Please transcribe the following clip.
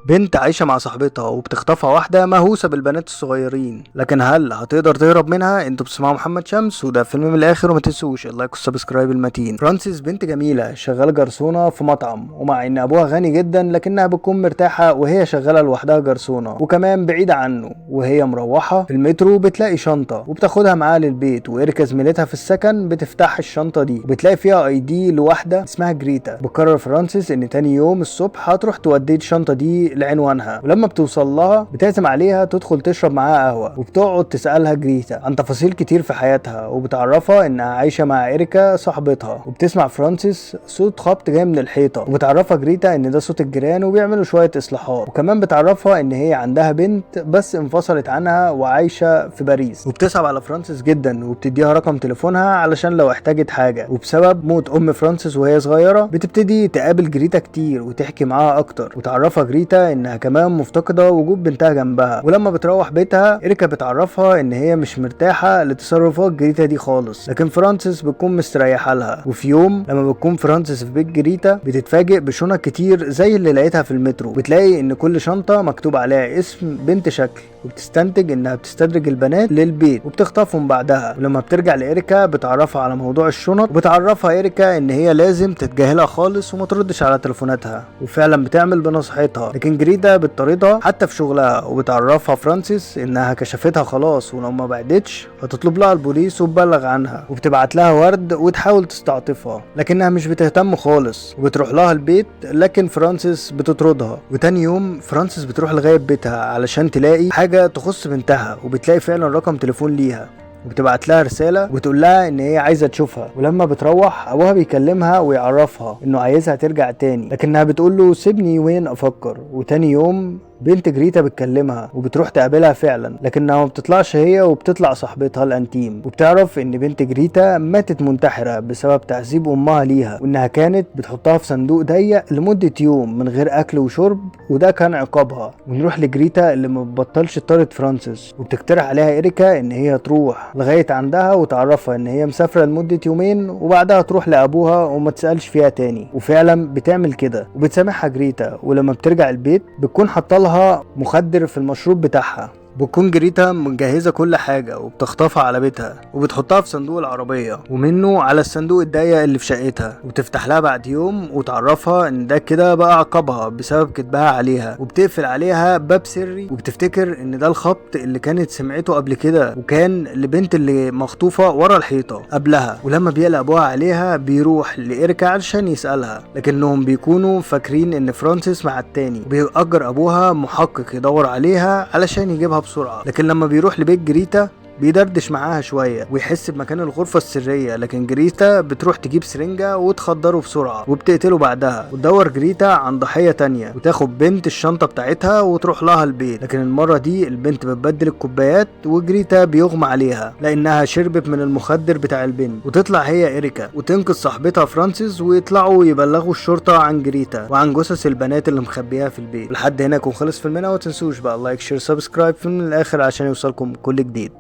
بنت عايشة مع صاحبتها وبتخطفها واحدة مهووسة بالبنات الصغيرين، لكن هل هتقدر تهرب منها؟ انتوا بتسمعوا محمد شمس وده فيلم من الاخر، وما تنسوش اللايك والسبسكرايب المتين. فرانسيس بنت جميلة شغالة جرسونة في مطعم، ومع ان ابوها غني جدا لكنها بتكون مرتاحة وهي شغالة لوحدها جرسونة وكمان بعيدة عنه. وهي مروحة في المترو بتلاقي شنطة وبتاخدها معاها للبيت، وإريكا زميلتها في السكن بتفتح الشنطة دي وبتلاقي فيها اي دي لواحدة اسمها جريتا. بتقرر فرانسيس ان تاني يوم الصبح هتروح تودي الشنطة دي لعنوانها، ولما بتوصل لها بتعزم عليها تدخل تشرب معاها قهوة، وبتقعد تسألها جريتا عن تفاصيل كتير في حياتها وبتعرفها انها عايشة مع إريكا صاحبتها. وبتسمع فرانسيس صوت خبط جاي من الحيطة، وبتعرفها جريتا ان ده صوت الجيران وبيعملوا شوية اصلاحات. وكمان بتعرفها ان هي عندها بنت بس انفصلت عنها وعايشة في باريس. وبتصعب على فرانسيس جدا وبتديها رقم تليفونها علشان لو احتاجت حاجة. وبسبب موت ام فرانسيس وهي صغيرة بتبتدي تقابل جريتا كتير وتحكي معاها اكتر، وتعرفها جريتا انها كمان مفتقدة وجود بنتها جنبها. ولما بتروح بيتها إريكا بتعرفها ان هي مش مرتاحة لتصرفات جريتا دي خالص، لكن فرانسيس بتكون مستريحة لها. وفي يوم لما بتكون فرانسيس في بيت جريتا بتتفاجئ بشنط كتير زي اللي لقيتها في المترو. بتلاقي ان كل شنطة مكتوب عليها اسم بنت شكل، وبتستنتج انها بتستدرج البنات للبيت وبتخطفهم بعدها. ولما بترجع لإريكا بتعرفها على موضوع الشنط، وبتعرفها إريكا ان هي لازم تتجاهلها خالص وما تردش على تليفوناتها، وفعلا بتعمل بنصيحتها. لكن جريتا بتطاردها حتى في شغلها، وبتعرفها فرانسيس انها كشفتها خلاص ولو ما بعدتش هتطلب لها البوليس وتبلغ عنها. وبتبعت لها ورد وتحاول تستعطفها لكنها مش بتهتم خالص، وبتروح لها البيت لكن فرانسيس بتطردها. وتاني يوم فرانسيس بتروح لغاية بيتها علشان تلاقي حاجة تخص بنتها، وبتلاقي فعلا رقم تليفون ليها، وبتبعت لها رسالة وتقول لها ان هي عايزة تشوفها. ولما بتروح ابوها بيكلمها ويعرفها انه عايزها ترجع تاني، لكنها بتقول له سيبني يومين افكر. وتاني يوم بنت جريتا بتكلمها وبتروح تقابلها فعلا، لكنها ما بتطلعش هي وبتطلع صاحبتها الانتيم. وبتعرف ان بنت جريتا ماتت منتحرة بسبب تعذيب امها ليها، وانها كانت بتحطها في صندوق ضيق لمدة يوم من غير اكل وشرب، وده كان عقابها. ونروح لجريتا اللي ما بتبطلش تطارد فرانسيس، وبتقترح عليها إريكا ان هي تروح لغاية عندها وتعرفها ان هي مسافرة لمدة يومين وبعدها تروح لابوها وما تسألش فيها تاني. وفعلا بتعمل كده وبتسامحها جريتا. ولما بترجع البيت بتكون حاطه لها مخدر في المشروب بتاعها. بتكون جريتا مجهزة كل حاجة وبتخطفها على بيتها وبتحطها في صندوق العربية ومنه على الصندوق الضيق اللي في شقتها، وبتفتح لها بعد يوم وتعرفها ان ده كده بقى عقابها بسبب كدبها عليها. وبتقفل عليها باب سري وبتفتكر ان ده الخبط اللي كانت سمعته قبل كده، وكان لبنت اللي مخطوفة ورا الحيطة قبلها. ولما بيقلق ابوها عليها بيروح لإريكا علشان يسألها، لكنهم بيكونوا فاكرين ان فرانسيس مع التاني. وبيأجر ابوها محقق يدور عليها علشان يجيبها بسرعة. لكن لما بيروح لبيت جريتا بيدردش معاها شوية ويحس بمكان الغرفة السرية، لكن جريتا بتروح تجيب سرنجة وتخدره بسرعة وبتقتله بعدها. وتدور جريتا عن ضحية تانية وتاخد بنت الشنطة بتاعتها وتروح لها البيت، لكن المرة دي البنت بتبدل الكوبايات وجريتا بيغمى عليها لانها شربت من المخدر بتاع البنت. وتطلع هي إريكا وتنقذ صاحبتها فرانسيس، ويطلعوا يبلغوا الشرطة عن جريتا وعن جثث البنات اللي مخبيها في البيت. لحد هنا يكون خلص فيلمنا، وتنسوش بقى لايك شير سبسكرايب في من الاخر عشان يوصلكم كل جديد.